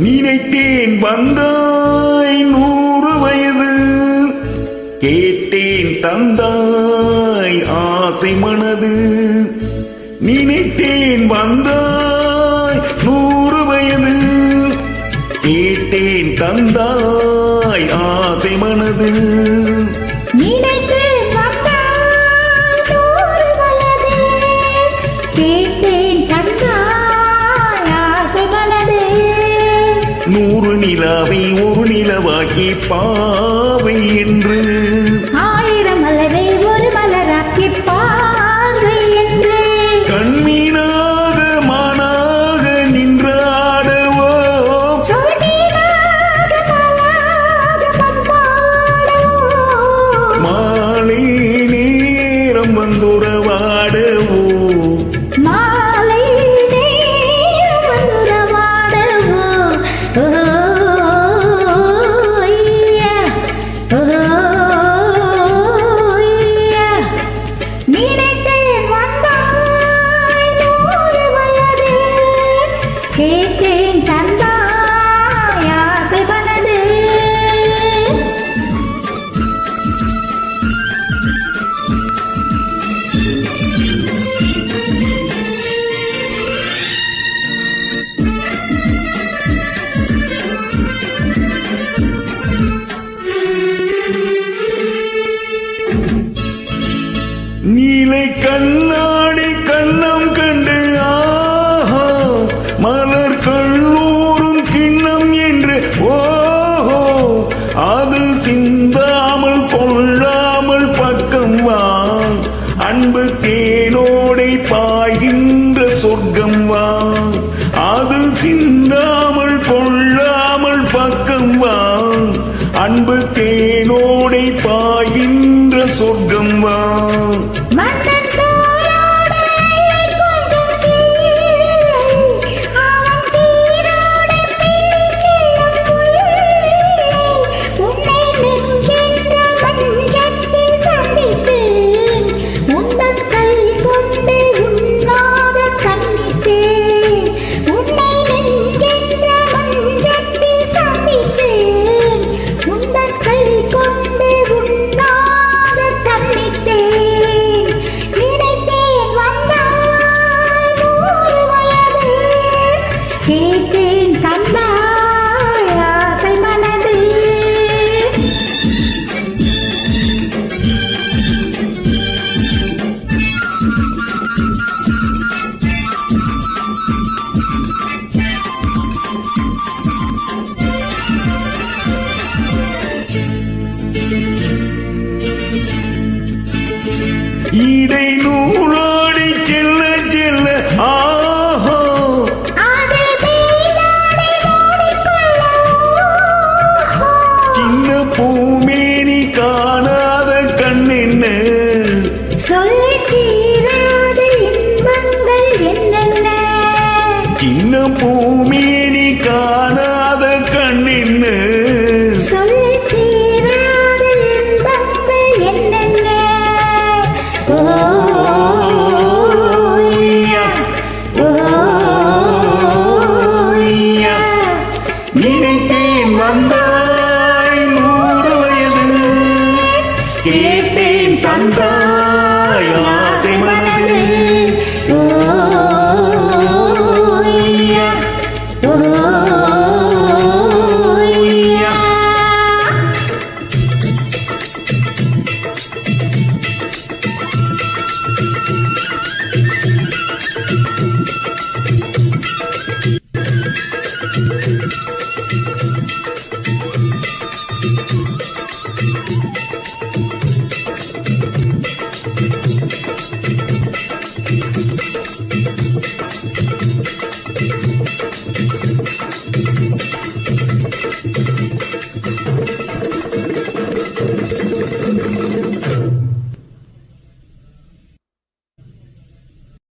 நினைத்தேன் வந்தாய் 100 வயது, கேட்டேன் தந்தாய் ஆசை மனது. நினைத்தேன் வந்தாய் 100 வயது, கேட்டேன் தந்தாய் ஆசை மனது. நினைத்தேன் வந்தாய் 100 வயது, கேட்டேன் தந்தாய் ஆசை மனது. 100 நிலாவை ஒரு நிலவாக்கி பாவை என்று, 1000 மலரை ஒரு மலராக்கி பார்வை என்று, கண்மீனாக மானாக நின்றாடவோ, சொல்மீனாக மலராக பண்பாடவோ, மாலை நேரம் வந்துறவாடவோ, மாலை நேரம் வந்துறவாடவோ. நினைத்தேன் வந்தாய் 100 வயது, கேட்டேன் தந்தாய் ஆசை மனது. நீலை கண்ணாடி கண்ணம் கண்டு ஆஹா, மலர் கல்லூரும் கிண்ணம் என்று ஓஹோ, அது சிந்தாமல் கொள்ளாமல் பக்கம் வா, அன்பு தேனோடை பாய்கின்ற சொர்க்கம் வா, அது சிந்தாமல் கொள்ளாமல் பக்கம் வா, அன்பு தேனோடை பாய்கின்ற சொர்க்கம் வா. மன்னன் தோளோடு கொஞ்சம் கீழே, அவன் தீரோடு பிடிச் செல்லும் புள்ளை, உன்னை நெஞ்சென்ற மஞ்சத்தில் சந்தித்தேன், உந்தன் கை கொண்டு உண்ணாத கண்ணித்தேன், உன்னை நெஞ்சென்ற மஞ்சத்தில் சந்தித்தேன், உந்தன் கை கொண்டு உண்ணாத கண்ணித்தேன். நினைத்தேன் வந்தாய் 100 வயது, கேட்டேன் தந்தாய் ஆசை மனது. இடை நூலாடி செல்ல செல்ல ஆஹா, அதில் மேலாடை மூடிக்கொள்ள ஓஹோ, சின்ன பூமேனி காணாத கண்ணென்ன, சொல்லி தீராத இன்பங்கள் என்னென்ன, சின்ன பூமேனி காணாத கண்ணென்ன, சொல்லி தீராத இன்பங்கள் என்னென்ன. ஓய்யா, ஓய்யா. நினைத்தேன் வந்தாய் 100 வயது, கேட்டேன் தந்தாய் ஆசை மனது. ஓய்யா, ஓய்யா.